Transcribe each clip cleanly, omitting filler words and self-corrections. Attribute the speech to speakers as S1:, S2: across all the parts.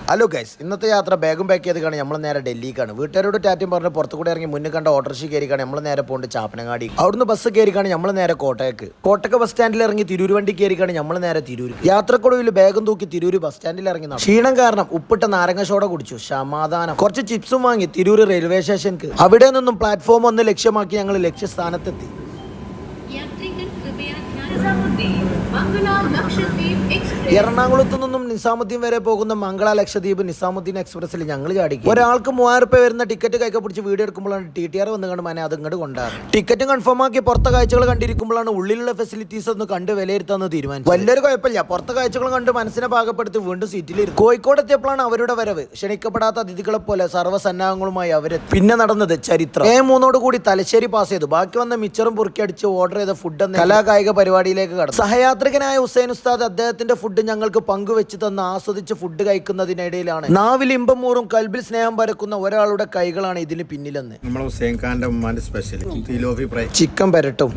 S1: Hello guys, ഇന്നത്തെ യാത്ര ബാഗും പാക്ക് ചെയ്ത് കാണാൻ നമ്മൾ നേരെ ഡൽഹിക്കാണ്. വീട്ടുകാരോട് ടാറ്റയും പറഞ്ഞ് പുറത്തു കൂടെ ഇറങ്ങി മുന്നിൽ കണ്ട ഓട്ടോറിക്ഷ കയറിക്കാണ് നമ്മൾ നേരെ പോകേണ്ട ചാപ്പനങ്ങാടി. അവിടുന്ന് ബസ് കയറിക്കാണ് നമ്മൾ നേരെ കോട്ടയ്ക്ക് ബസ് സ്റ്റാൻഡിൽ ഇറങ്ങി തിരൂർ വണ്ടി കയറിക്കാണ് നമ്മൾ നേരെ തിരൂർ. യാത്രക്കൊടുവിൽ ബാഗും തൂക്കി തിരൂർ ബസ് സ്റ്റാൻഡിൽ ഇറങ്ങി. ക്ഷീണം കാരണം ഉപ്പിട്ട നാരങ്ങ സോഡ കുടിച്ചു, സമാധാനം. കുറച്ച് ചിപ്സും വാങ്ങി തിരൂർ റെയിൽവേ സ്റ്റേഷൻക്ക്. അവിടെ നിന്നും പ്ലാറ്റ്ഫോം 1 ലക്ഷ്യമാക്കി ഞങ്ങൾ ലക്ഷ്യസ്ഥാനത്തെത്തി. എറണാകുളത്ത് നിന്നും നിസാമുദ്ദീൻ വരെ പോകുന്ന മംഗള ലക്ഷദ്വീപ് നിസാമുദ്ദീൻ എക്സ്പ്രസിൽ ഞങ്ങൾ ചാടിക്കും. ഒരാൾക്ക് 3000 രൂപ വരുന്ന ടിക്കറ്റ് കൈക്ക് പിടിച്ച് വീഡിയോ എടുക്കുമ്പോഴാണ് TTR വന്ന് കണ്ട് മനെ അത് ഇങ്ങോട്ട് കൊണ്ടാറ്. ടിക്കറ്റ് കൺഫേം ആക്കി പുറത്തെ കാഴ്ചകൾ കണ്ടിരിക്കുമ്പോഴാണ് ഉള്ളിലുള്ള ഫെസിലിറ്റീസ് ഒന്ന് കണ്ട് വിലയിരുത്താന്ന് തീരുമാനിച്ചു. വലിയൊരു കുഴപ്പമില്ല, പുറത്തെ കാഴ്ചകൾ കണ്ട് മനസ്സിനെ പാകപ്പെടുത്തി വീണ്ടും സീറ്റിലിരുന്നു. കോഴിക്കോട് എത്തിയപ്പോഴാണ് അവരുടെ വരവ്. ക്ഷണിക്കപ്പെടാത്ത അതിഥികളെ പോലെ സർവ്വസന്നാഹങ്ങളുമായി അവര്. പിന്നെ നടന്നത് ചരിത്രം. A3 കൂടി തലശ്ശേരി പാസ് ചെയ്തു. ബാക്കി വന്ന മിച്ചറും പുറുക്കി അടിച്ച് ഓർഡർ ചെയ്ത ഫുഡ് എന്ന കലാകായിക പരിപാടിയിലേക്ക് കടന്നു. സഹയാത്രികനായ ഹുസൈൻ ഉസ്താദ് അദ്ദേഹത്തിന്റെ ഫുഡ് ഞങ്ങൾക്ക് പങ്കുവെച്ച് തന്ന് ആസ്വദിച്ച് ഫുഡ് കഴിക്കുന്നതിനിടയിലാണ് നാവിൽ ഇമ്പമൂറും കൽബിൽ സ്നേഹം പരക്കുന്ന ഒരാളുടെ കൈകളാണ് ഇതിന് പിന്നിലെന്ന്. ചിക്കൻ പെരട്ടും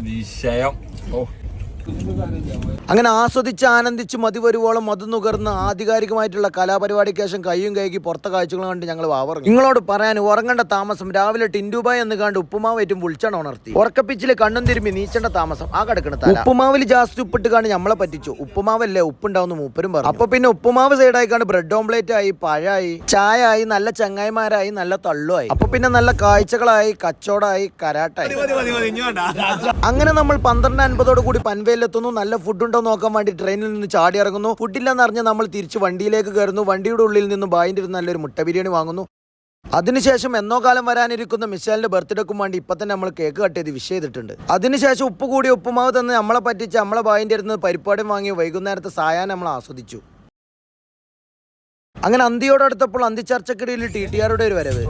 S1: അങ്ങനെ ആസ്വദിച്ച് ആനന്ദിച്ച് മതി വരുവോളം മധു നുകർന്ന് ആധികാരികമായിട്ടുള്ള കലാപരിപാടിക്ക് ശേഷം കയ്യും കൈകി പുറത്തെ കാഴ്ചകൾ കണ്ട് ഞങ്ങൾ വാവറങ്ങി. നിങ്ങളോട് പറയാൻ ഉറങ്ങേണ്ട താമസം. രാവിലെ ടിൻഡുബായ് എന്ന് കണ്ട് ഉപ്പുമാവേറ്റും വിളിച്ചാണ് ഉണർത്തി. ഉറക്കപ്പിച്ചില് കണ്ണും തിരുമ്പി നീച്ചേണ്ട താമസം. ആ കിടക്കണ ഉപ്പുമാവിൽ ജാസ്തി ഉപ്പിട്ട് കാണി നമ്മളെ പറ്റിച്ചു. ഉപ്പുമാവല്ലേ ഉപ്പുണ്ടാവുന്ന മൂപ്പരും പറഞ്ഞു. അപ്പൊ പിന്നെ ഉപ്പുമാവ് സൈഡായി കാണും ബ്രെഡ് ഓംപ്ലേറ്റ് ആയി, പഴമായി, ചായ ആയി, നല്ല ചങ്ങായിമാരായി, നല്ല തള്ളുമായി. അപ്പൊ പിന്നെ നല്ല കാഴ്ചകളായി, കച്ചവടമായി, കരാട്ടായി. അങ്ങനെ നമ്മൾ 12:50 കൂടി പൻവേലെത്തുന്നു. നല്ല ഫുഡ് ഉണ്ടോ നോക്കാൻ വേണ്ടി ട്രെയിനിൽ നിന്ന് ചാടി ഇറങ്ങുന്നു. ഫുഡില്ലെന്ന് അറിഞ്ഞ് നമ്മൾ തിരിച്ച് വണ്ടിയിലേക്ക് കയറുന്നു. വണ്ടിയുടെ ഉള്ളിൽ നിന്ന് ബായിൻ്റെ നല്ലൊരു മുട്ട ബിരിയാണി വാങ്ങുന്നു. അതിനുശേഷം എന്നോ കാലം വരാനിരിക്കുന്ന മിഷേലിന്റെ ബർത്ത്ഡേക്കും വേണ്ടി ഇപ്പൊ തന്നെ നമ്മൾ കേക്ക് കട്ട് ചെയ്ത് വിഷ് ചെയ്തിട്ടുണ്ട്. അതിനുശേഷം ഉപ്പ് കൂടി ഉപ്പുമാവ് തന്ന് നമ്മളെ പറ്റിച്ച് നമ്മളെ ബായിൻ്റെ അടുത്ത് പരിപ്പാടും വാങ്ങി വൈകുന്നേരത്തെ സായാഹ്നം നമ്മൾ ആസ്വദിച്ചു. അങ്ങനെ അന്തിയോടടുത്തപ്പോൾ അന്തിച്ചർച്ചക്കിടയിൽ TTRയുടെ ഒരു വരവ്.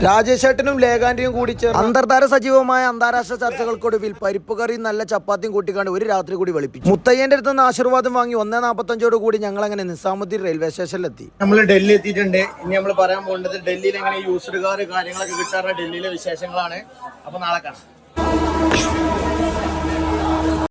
S1: രാജേഷേട്ടനും ലേഖാന്റിയും കൂടി ചേർന്ന് അന്തർധാര സജീവമായ അന്താരാഷ്ട്ര ചർച്ചകൾക്കൊടുവിൽ പരിപ്പ് കറിയും നല്ല ചപ്പാത്തിയും കൂട്ടിക്കാണ്ട് ഒരു രാത്രി കൂടി വെളുപ്പിച്ചു. മുത്തയ്യന്റെ അടുത്ത് നിന്ന് ആശീർവാദം വാങ്ങി 1:45 കൂടി ഞങ്ങൾ അങ്ങനെ നിസാമുദ്ദീൻ റെയിൽവേ സ്റ്റേഷനിലെത്തി. നമ്മൾ ഡൽഹി എത്തിയിട്ടുണ്ട്. ഇനി നമ്മൾ പറയാൻ പോകുന്നത് ഡൽഹിയിൽ എങ്ങനെ യൂസ്ഡ് കാർ കാര്യങ്ങളൊക്കെ കിട്ടാറുള്ള ഡൽഹിയിലെ വിശേഷങ്ങളാണ്. അപ്പൊ നാളെ കാണാം.